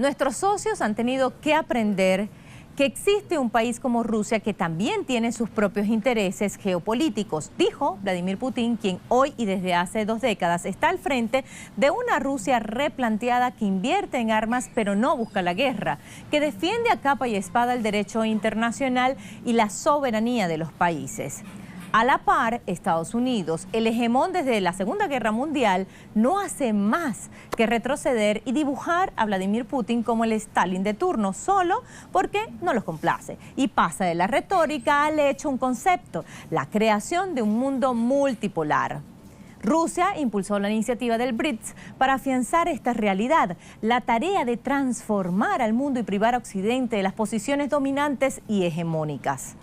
Nuestros socios han tenido que aprender que existe un país como Rusia que también tiene sus propios intereses geopolíticos, dijo Vladimir Putin, quien hoy y desde hace 2 décadas está al frente de una Rusia replanteada que invierte en armas pero no busca la guerra, que defiende a capa y espada el derecho internacional y la soberanía de los países. A la par, Estados Unidos, el hegemón desde la Segunda Guerra Mundial, no hace más que retroceder y dibujar a Vladimir Putin como el Stalin de turno, solo porque no los complace. Y pasa de la retórica al hecho un concepto, la creación de un mundo multipolar. Rusia impulsó la iniciativa del BRICS para afianzar esta realidad, la tarea de transformar al mundo y privar a Occidente de las posiciones dominantes y hegemónicas.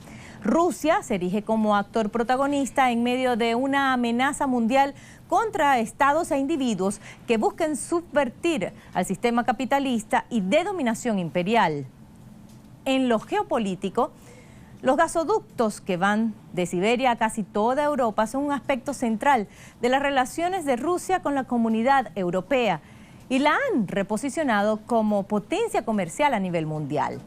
Rusia se erige como actor protagonista en medio de una amenaza mundial contra estados e individuos que busquen subvertir al sistema capitalista y de dominación imperial. En lo geopolítico, los gasoductos que van de Siberia a casi toda Europa son un aspecto central de las relaciones de Rusia con la comunidad europea y la han reposicionado como potencia comercial a nivel mundial.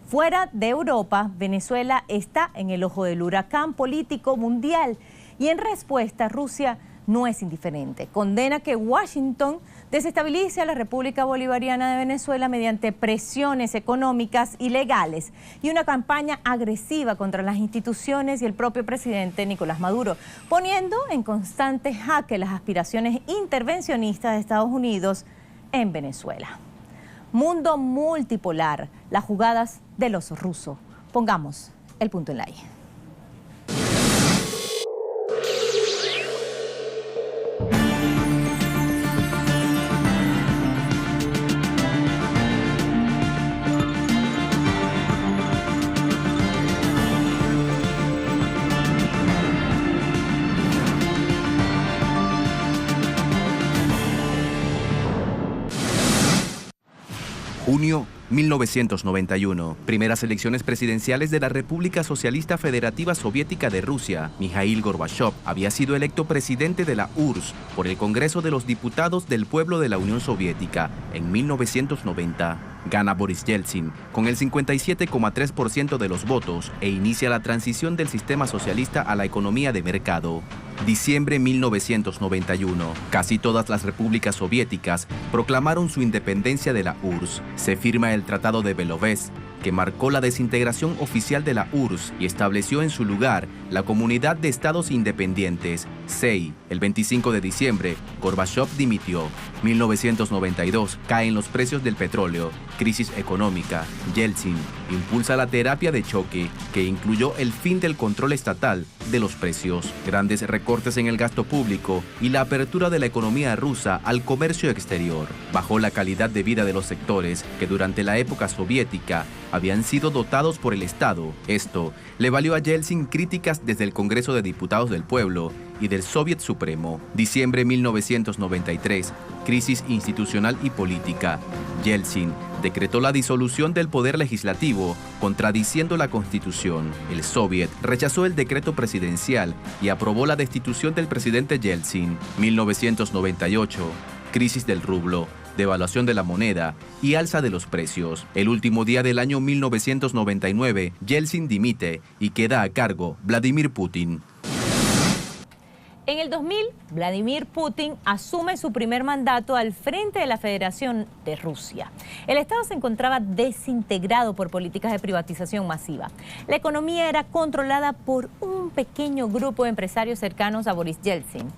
Fuera de Europa, Venezuela está en el ojo del huracán político mundial y en respuesta Rusia no es indiferente. Condena que Washington desestabilice a la República Bolivariana de Venezuela mediante presiones económicas y legales y una campaña agresiva contra las instituciones y el propio presidente Nicolás Maduro, poniendo en constante jaque las aspiraciones intervencionistas de Estados Unidos en Venezuela. Mundo multipolar, las jugadas del oso ruso. Pongamos el punto en la I. Junio 1991. Primeras elecciones presidenciales de la República Socialista Federativa Soviética de Rusia. Mikhail Gorbachev había sido electo presidente de la URSS por el Congreso de los Diputados del Pueblo de la Unión Soviética en 1990. Gana Boris Yeltsin con el 57,3% de los votos e inicia la transición del sistema socialista a la economía de mercado. Diciembre 1991. Casi todas las repúblicas soviéticas proclamaron su independencia de la URSS. Se firma el Tratado de Belovezh, que marcó la desintegración oficial de la URSS y estableció en su lugar la Comunidad de Estados Independientes, CEI. El 25 de diciembre, Gorbachev dimitió. 1992. Caen los precios del petróleo. Crisis económica. Yeltsin impulsa la terapia de choque, que incluyó el fin del control estatal de los precios, grandes recortes en el gasto público y la apertura de la economía rusa al comercio exterior. Bajó la calidad de vida de los sectores que durante la época soviética habían sido dotados por el Estado. Esto le valió a Yeltsin críticas desde el Congreso de Diputados del Pueblo y del Soviet Supremo. Diciembre 1993. Crisis institucional y política. Yeltsin decretó la disolución del poder legislativo, contradiciendo la Constitución. El Soviet rechazó el decreto presidencial y aprobó la destitución del presidente Yeltsin. 1998. Crisis del rublo, devaluación de la moneda y alza de los precios. El último día del año 1999, Yeltsin dimite y queda a cargo Vladimir Putin. En el 2000, Vladimir Putin asume su primer mandato al frente de la Federación de Rusia. El Estado se encontraba desintegrado por políticas de privatización masiva. La economía era controlada por un pequeño grupo de empresarios cercanos a Boris Yeltsin.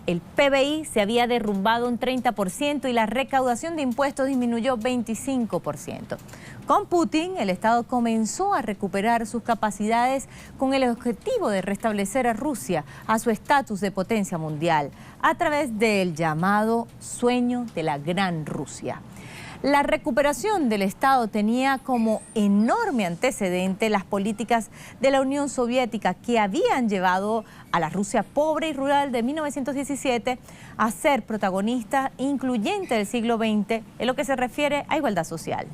El PBI se había derrumbado un 30% y la recaudación de impuestos disminuyó 25%. Con Putin, el Estado comenzó a recuperar sus capacidades con el objetivo de restablecer a Rusia a su estatus de potencia mundial a través del llamado sueño de la Gran Rusia. La recuperación del Estado tenía como enorme antecedente las políticas de la Unión Soviética que habían llevado a la Rusia pobre y rural de 1917 a ser protagonista incluyente del siglo XX en lo que se refiere a igualdad social.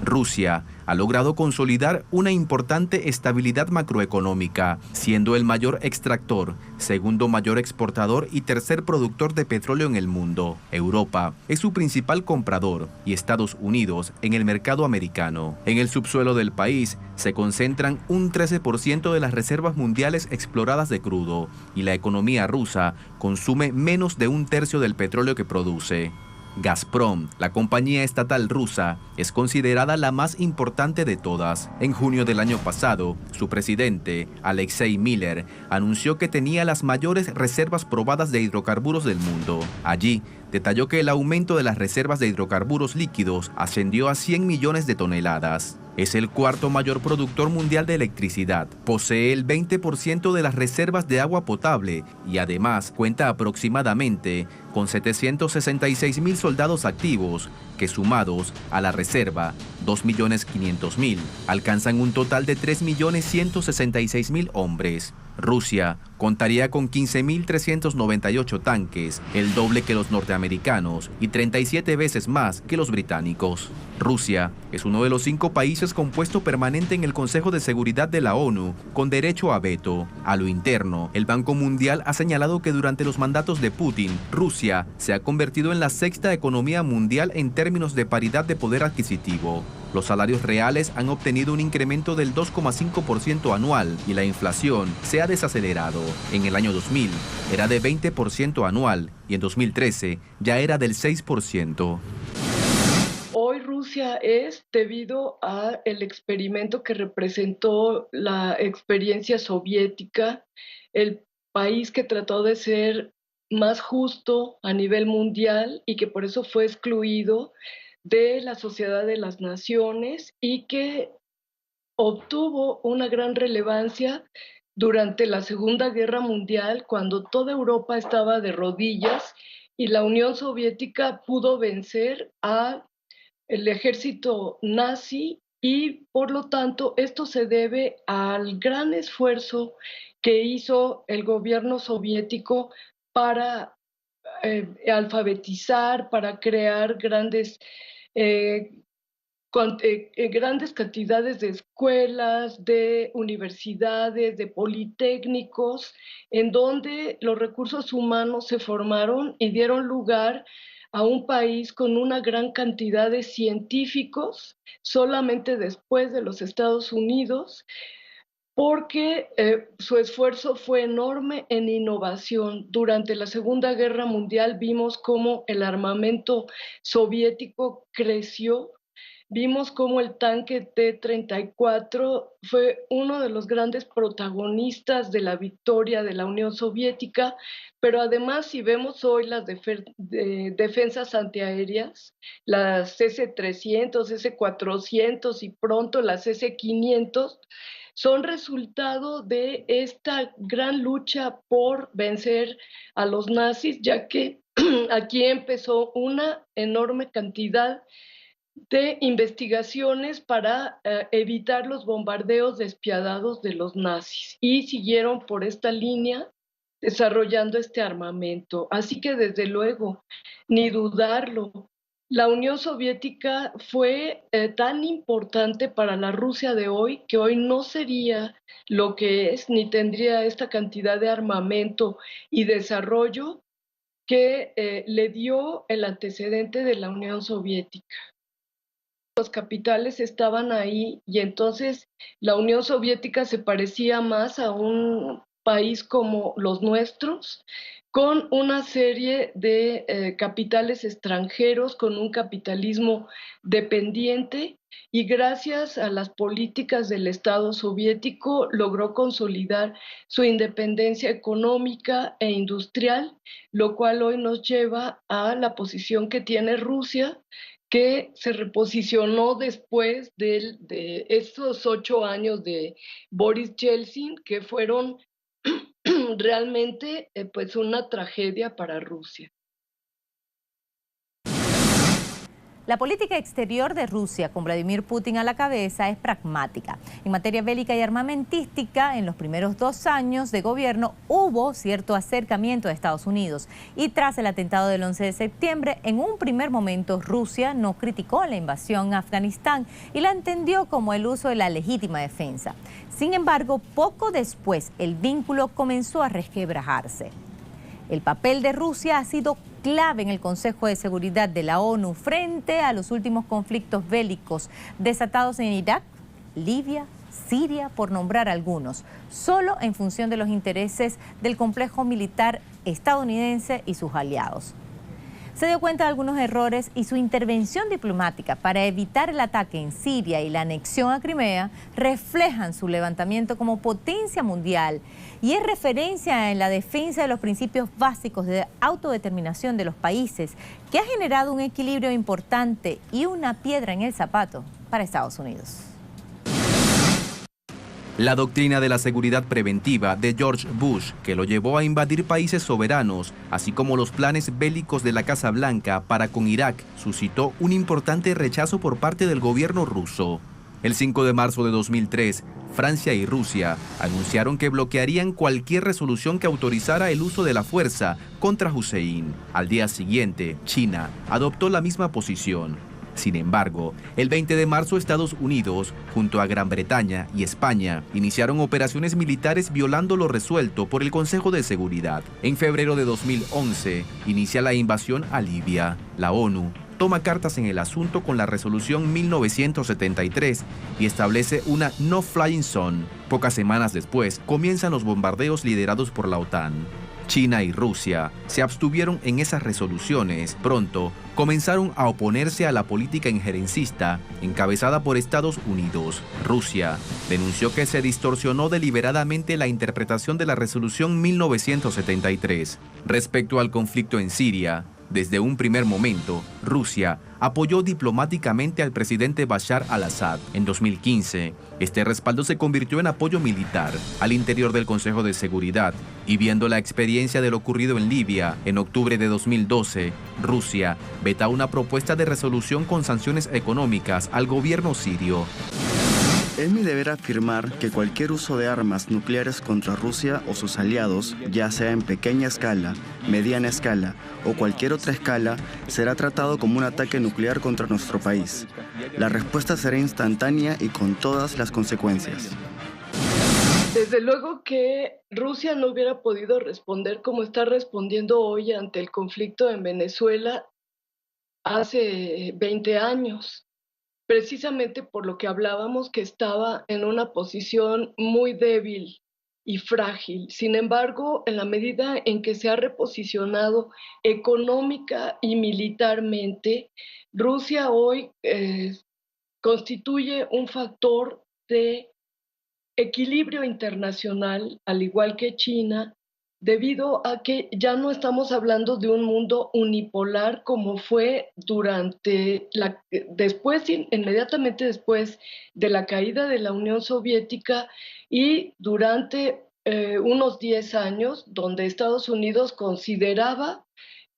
Rusia ha logrado consolidar una importante estabilidad macroeconómica, siendo el mayor extractor, segundo mayor exportador y tercer productor de petróleo en el mundo. Europa es su principal comprador y Estados Unidos en el mercado americano. En el subsuelo del país se concentran un 13% de las reservas mundiales exploradas de crudo y la economía rusa consume menos de un tercio del petróleo que produce. Gazprom, la compañía estatal rusa, es considerada la más importante de todas. En junio del año pasado, su presidente, Alexei Miller, anunció que tenía las mayores reservas probadas de hidrocarburos del mundo. Allí, detalló que el aumento de las reservas de hidrocarburos líquidos ascendió a 100 millones de toneladas. Es el cuarto mayor productor mundial de electricidad, posee el 20% de las reservas de agua potable y además cuenta aproximadamente con 766.000 soldados activos, que sumados a la reserva, 2.500.000, alcanzan un total de 3.166.000 hombres. Rusia contaría con 15.398 tanques, el doble que los norteamericanos y 37 veces más que los británicos. Rusia es uno de los 5 países con puesto permanente en el Consejo de Seguridad de la ONU, con derecho a veto. A lo interno, el Banco Mundial ha señalado que durante los mandatos de Putin, Rusia se ha convertido en la sexta economía mundial en términos de paridad de poder adquisitivo. Los salarios reales han obtenido un incremento del 2,5% anual y la inflación se ha desacelerado. En el año 2000 era de 20% anual y en 2013 ya era del 6%. Hoy Rusia es debido a el experimento que representó la experiencia soviética, el país que trató de ser más justo a nivel mundial y que por eso fue excluido de la Sociedad de las Naciones y que obtuvo una gran relevancia durante la Segunda Guerra Mundial, cuando toda Europa estaba de rodillas y la Unión Soviética pudo vencer al ejército nazi, y por lo tanto esto se debe al gran esfuerzo que hizo el gobierno soviético para alfabetizar, para crear eh, grandes cantidades de escuelas, de universidades, de politécnicos, en donde los recursos humanos se formaron y dieron lugar a un país con una gran cantidad de científicos, solamente después de los Estados Unidos, porque su esfuerzo fue enorme en innovación. Durante la Segunda Guerra Mundial vimos cómo el armamento soviético creció. Vimos cómo el tanque T-34 fue uno de los grandes protagonistas de la victoria de la Unión Soviética, pero además si vemos hoy las defensas antiaéreas, las S-300, S-400 y pronto las S-500, son resultado de esta gran lucha por vencer a los nazis, ya que aquí empezó una enorme cantidad de investigaciones para evitar los bombardeos despiadados de los nazis, y siguieron por esta línea desarrollando este armamento. Así que desde luego, ni dudarlo, la Unión Soviética fue tan importante para la Rusia de hoy, que hoy no sería lo que es, ni tendría esta cantidad de armamento y desarrollo que le dio el antecedente de la Unión Soviética. Los capitales estaban ahí, y entonces la Unión Soviética se parecía más a un país como los nuestros, con una serie de capitales extranjeros, con un capitalismo dependiente, y gracias a las políticas del Estado soviético logró consolidar su independencia económica e industrial, lo cual hoy nos lleva a la posición que tiene Rusia, que se reposicionó después de estos 8 años de Boris Yeltsin, que fueron realmente pues una tragedia para Rusia. La política exterior de Rusia, con Vladimir Putin a la cabeza, es pragmática. En materia bélica y armamentística, en los primeros 2 años de gobierno hubo cierto acercamiento a Estados Unidos. Y tras el atentado del 11 de septiembre, en un primer momento Rusia no criticó la invasión a Afganistán y la entendió como el uso de la legítima defensa. Sin embargo, poco después el vínculo comenzó a resquebrajarse. El papel de Rusia ha sido clave en el Consejo de Seguridad de la ONU frente a los últimos conflictos bélicos desatados en Irak, Libia, Siria, por nombrar algunos, solo en función de los intereses del complejo militar estadounidense y sus aliados. Se dio cuenta de algunos errores y su intervención diplomática para evitar el ataque en Siria y la anexión a Crimea reflejan su levantamiento como potencia mundial y es referencia en la defensa de los principios básicos de autodeterminación de los países, que ha generado un equilibrio importante y una piedra en el zapato para Estados Unidos. La doctrina de la seguridad preventiva de George Bush, que lo llevó a invadir países soberanos, así como los planes bélicos de la Casa Blanca para con Irak, suscitó un importante rechazo por parte del gobierno ruso. El 5 de marzo de 2003, Francia y Rusia anunciaron que bloquearían cualquier resolución que autorizara el uso de la fuerza contra Hussein. Al día siguiente, China adoptó la misma posición. Sin embargo, el 20 de marzo Estados Unidos, junto a Gran Bretaña y España, iniciaron operaciones militares violando lo resuelto por el Consejo de Seguridad. En febrero de 2011, inicia la invasión a Libia. La ONU toma cartas en el asunto con la resolución 1973 y establece una no-flying zone. Pocas semanas después, comienzan los bombardeos liderados por la OTAN. China y Rusia se abstuvieron en esas resoluciones. Pronto comenzaron a oponerse a la política injerencista encabezada por Estados Unidos. Rusia denunció que se distorsionó deliberadamente la interpretación de la resolución 1973. Respecto al conflicto en Siria, desde un primer momento, Rusia apoyó diplomáticamente al presidente Bashar al-Assad. En 2015, este respaldo se convirtió en apoyo militar al interior del Consejo de Seguridad. Y viendo la experiencia de lo ocurrido en Libia, en octubre de 2012, Rusia veta una propuesta de resolución con sanciones económicas al gobierno sirio. Es mi deber afirmar que cualquier uso de armas nucleares contra Rusia o sus aliados, ya sea en pequeña escala, mediana escala o cualquier otra escala, será tratado como un ataque nuclear contra nuestro país. La respuesta será instantánea y con todas las consecuencias. Desde luego que Rusia no hubiera podido responder como está respondiendo hoy ante el conflicto en Venezuela hace 20 años. Precisamente por lo que hablábamos, que estaba en una posición muy débil y frágil. Sin embargo, en la medida en que se ha reposicionado económica y militarmente, Rusia hoy constituye un factor de equilibrio internacional, al igual que China, debido a que ya no estamos hablando de un mundo unipolar como fue inmediatamente después de la caída de la Unión Soviética y durante unos 10 años, donde Estados Unidos consideraba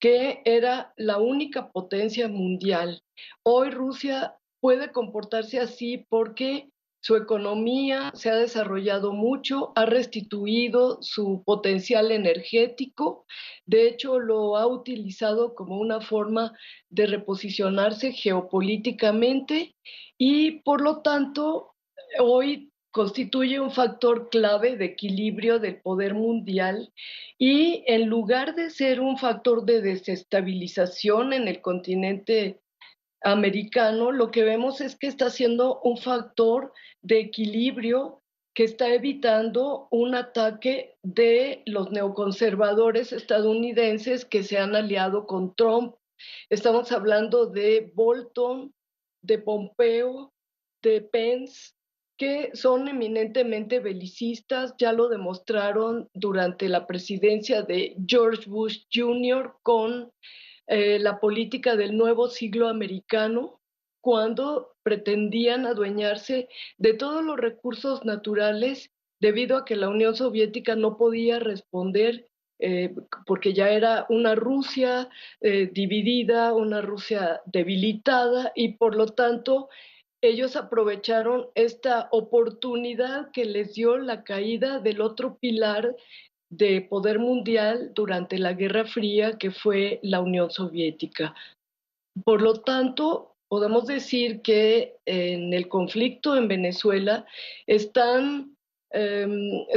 que era la única potencia mundial. Hoy Rusia puede comportarse así porque su economía se ha desarrollado mucho, ha restituido su potencial energético, de hecho lo ha utilizado como una forma de reposicionarse geopolíticamente y por lo tanto hoy constituye un factor clave de equilibrio del poder mundial y en lugar de ser un factor de desestabilización en el continente americano, lo que vemos es que está siendo un factor de equilibrio que está evitando un ataque de los neoconservadores estadounidenses que se han aliado con Trump. Estamos hablando de Bolton, de Pompeo, de Pence, que son eminentemente belicistas, ya lo demostraron durante la presidencia de George Bush Jr. con la política del nuevo siglo americano, cuando pretendían adueñarse de todos los recursos naturales debido a que la Unión Soviética no podía responder porque ya era una Rusia dividida, una Rusia debilitada, y por lo tanto ellos aprovecharon esta oportunidad que les dio la caída del otro pilar de poder mundial durante la Guerra Fría, que fue la Unión Soviética. Por lo tanto, podemos decir que en el conflicto en Venezuela están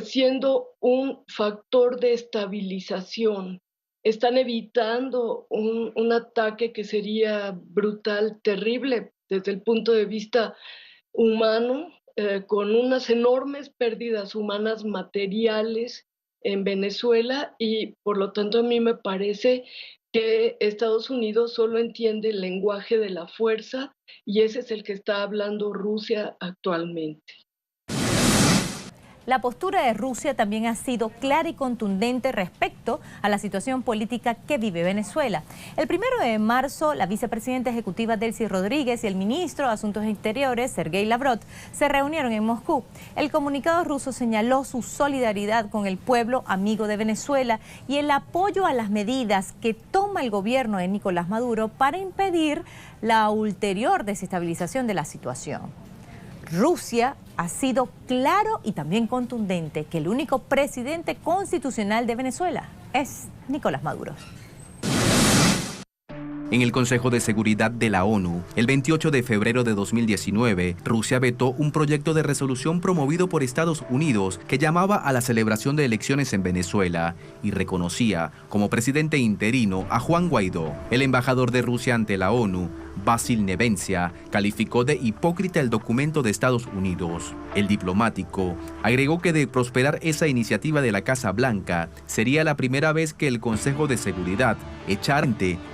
siendo un factor de estabilización. Están evitando un ataque que sería brutal, terrible desde el punto de vista humano, con unas enormes pérdidas humanas materiales en Venezuela, y por lo tanto a mí me parece que Estados Unidos solo entiende el lenguaje de la fuerza, y ese es el que está hablando Rusia actualmente. La postura de Rusia también ha sido clara y contundente respecto a la situación política que vive Venezuela. El 1 de marzo, la vicepresidenta ejecutiva Delcy Rodríguez y el ministro de Asuntos Exteriores, Sergei Lavrov, se reunieron en Moscú. El comunicado ruso señaló su solidaridad con el pueblo amigo de Venezuela y el apoyo a las medidas que toma el gobierno de Nicolás Maduro para impedir la ulterior desestabilización de la situación. Rusia ha sido claro y también contundente que el único presidente constitucional de Venezuela es Nicolás Maduro. En el Consejo de Seguridad de la ONU, el 28 de febrero de 2019, Rusia vetó un proyecto de resolución promovido por Estados Unidos que llamaba a la celebración de elecciones en Venezuela y reconocía como presidente interino a Juan Guaidó. El embajador de Rusia ante la ONU, Vasil Nevencia, calificó de hipócrita el documento de Estados Unidos. El diplomático agregó que de prosperar esa iniciativa de la Casa Blanca, sería la primera vez que el Consejo de Seguridad echara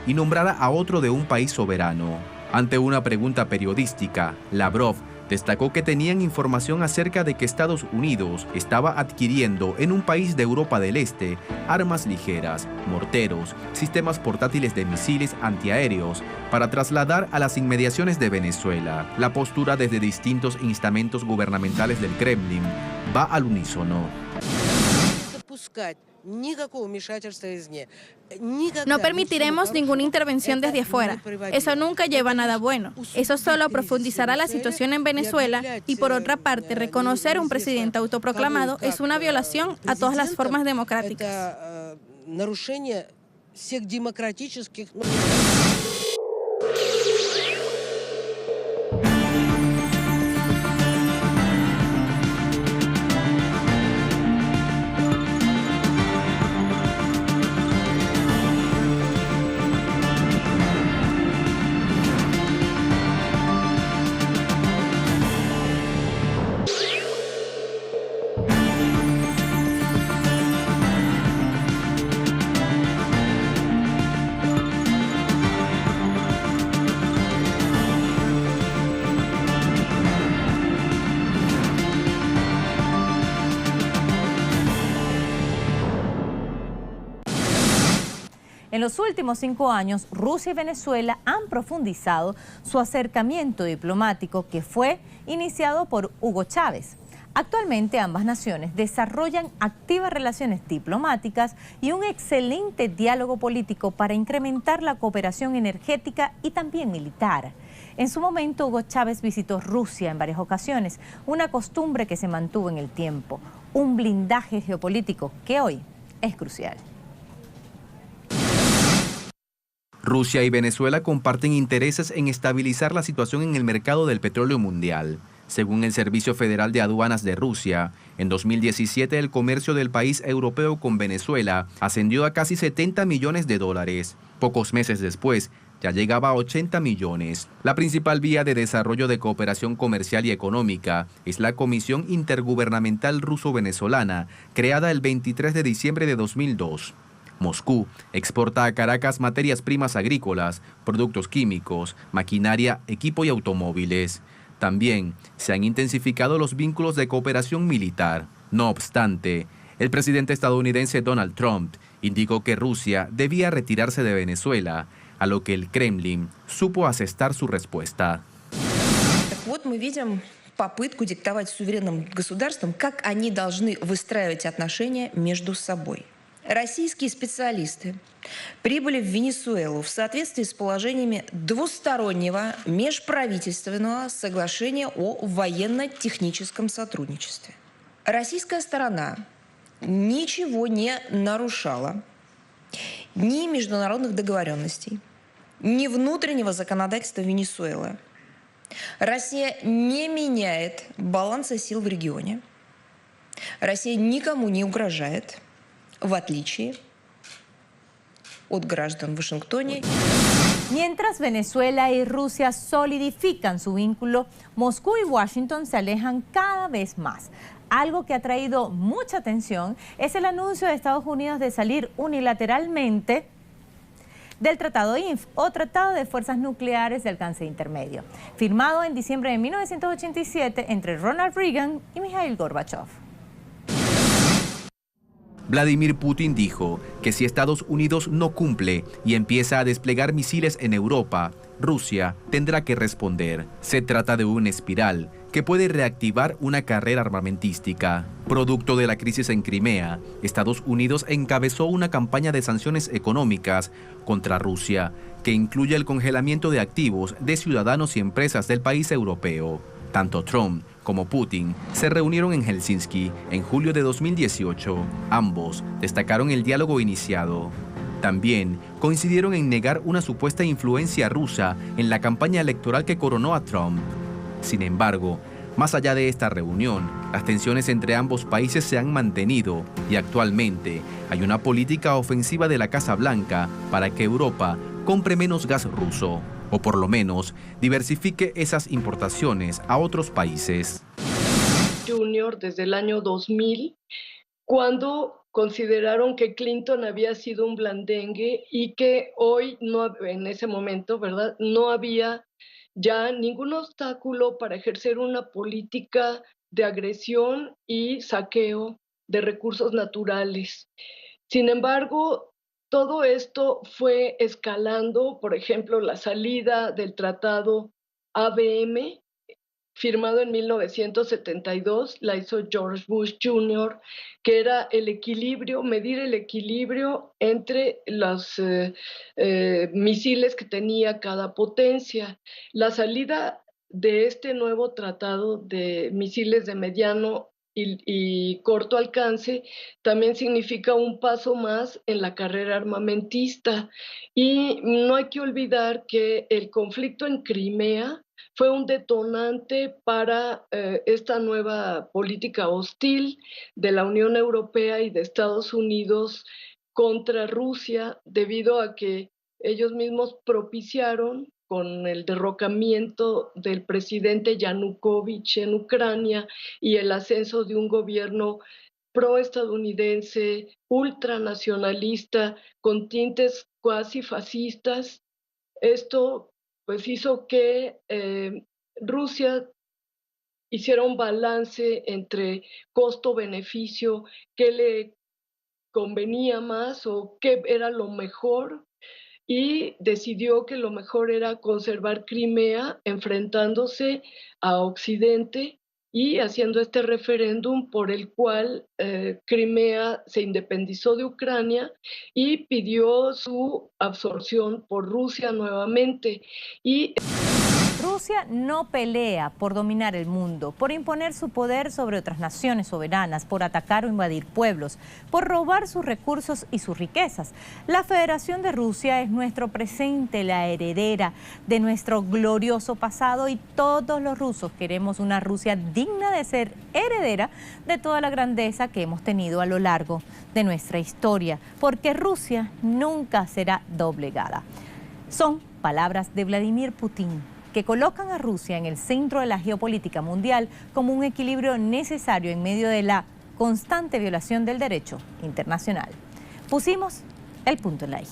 y nombrara a otro de un país soberano. Ante una pregunta periodística, Lavrov destacó que tenían información acerca de que Estados Unidos estaba adquiriendo en un país de Europa del Este armas ligeras, morteros, sistemas portátiles de misiles antiaéreos para trasladar a las inmediaciones de Venezuela. La postura desde distintos estamentos gubernamentales del Kremlin va al unísono. No permitiremos ninguna intervención desde afuera. Eso nunca lleva a nada bueno. Eso solo profundizará la situación en Venezuela y, por otra parte, reconocer un presidente autoproclamado es una violación a todas las formas democráticas. En los últimos 5 años, Rusia y Venezuela han profundizado su acercamiento diplomático que fue iniciado por Hugo Chávez. Actualmente ambas naciones desarrollan activas relaciones diplomáticas y un excelente diálogo político para incrementar la cooperación energética y también militar. En su momento, Hugo Chávez visitó Rusia en varias ocasiones, una costumbre que se mantuvo en el tiempo, un blindaje geopolítico que hoy es crucial. Rusia y Venezuela comparten intereses en estabilizar la situación en el mercado del petróleo mundial. Según el Servicio Federal de Aduanas de Rusia, en 2017 el comercio del país europeo con Venezuela ascendió a casi 70 millones de dólares. Pocos meses después, ya llegaba a 80 millones. La principal vía de desarrollo de cooperación comercial y económica es la Comisión Intergubernamental Ruso-Venezolana, creada el 23 de diciembre de 2002. Moscú exporta a Caracas materias primas agrícolas, productos químicos, maquinaria, equipo y automóviles. También se han intensificado los vínculos de cooperación militar. No obstante, el presidente estadounidense Donald Trump indicó que Rusia debía retirarse de Venezuela, a lo que el Kremlin supo asestar su respuesta. Попытку диктовать суверенным государствам, как они должны выстраивать отношения между собой. Российские специалисты прибыли в Венесуэлу в соответствии с положениями двустороннего межправительственного соглашения о военно-техническом сотрудничестве. Российская сторона ничего не нарушала, ни международных договоренностей, ни внутреннего законодательства Венесуэлы. Россия не меняет баланса сил в регионе. Россия никому не угрожает, в отличие от граждан в Вашингтоне. Mientras Venezuela y Rusia solidifican su vínculo, Moscú y Washington se alejan cada vez más. Algo que ha traído mucha atención es el anuncio de Estados Unidos de salir unilateralmente del Tratado INF, o Tratado de Fuerzas Nucleares de Alcance Intermedio, firmado en diciembre de 1987 entre Ronald Reagan y Mikhail Gorbachev. Vladimir Putin dijo que si Estados Unidos no cumple y empieza a desplegar misiles en Europa, Rusia tendrá que responder. Se trata de una espiral que puede reactivar una carrera armamentística. Producto de la crisis en Crimea, Estados Unidos encabezó una campaña de sanciones económicas contra Rusia, que incluye el congelamiento de activos de ciudadanos y empresas del país europeo. Tanto Trump como Putin se reunieron en Helsinki en julio de 2018. Ambos destacaron el diálogo iniciado. También coincidieron en negar una supuesta influencia rusa en la campaña electoral que coronó a Trump. Sin embargo, más allá de esta reunión, las tensiones entre ambos países se han mantenido y actualmente hay una política ofensiva de la Casa Blanca para que Europa compre menos gas ruso, o por lo menos diversifique esas importaciones a otros países. Junior desde el año 2000, cuando consideraron que Clinton había sido un blandengue y que hoy, en ese momento, ¿verdad?, no había ya ningún obstáculo para ejercer una política de agresión y saqueo de recursos naturales. Sin embargo, todo esto fue escalando, por ejemplo, la salida del tratado ABM, firmado en 1972, la hizo George Bush Jr., que era el equilibrio, medir el equilibrio entre los misiles que tenía cada potencia. La salida de este nuevo tratado de misiles de mediano y corto alcance también significa un paso más en la carrera armamentista. Y no hay que olvidar que el conflicto en Crimea fue un detonante para esta nueva política hostil de la Unión Europea y de Estados Unidos contra Rusia, debido a que ellos mismos propiciaron, con el derrocamiento del presidente Yanukovych en Ucrania y el ascenso de un gobierno proestadounidense, ultranacionalista, con tintes cuasi fascistas. Esto pues hizo que Rusia hiciera un balance entre costo-beneficio, qué le convenía más o qué era lo mejor, y decidió que lo mejor era conservar Crimea enfrentándose a Occidente y haciendo este referéndum por el cual Crimea se independizó de Ucrania y pidió su absorción por Rusia nuevamente. Rusia no pelea por dominar el mundo, por imponer su poder sobre otras naciones soberanas, por atacar o invadir pueblos, por robar sus recursos y sus riquezas. La Federación de Rusia es nuestro presente, la heredera de nuestro glorioso pasado, y todos los rusos queremos una Rusia digna de ser heredera de toda la grandeza que hemos tenido a lo largo de nuestra historia, porque Rusia nunca será doblegada. Son palabras de Vladimir Putin, que colocan a Rusia en el centro de la geopolítica mundial como un equilibrio necesario en medio de la constante violación del derecho internacional. Pusimos el punto en la I.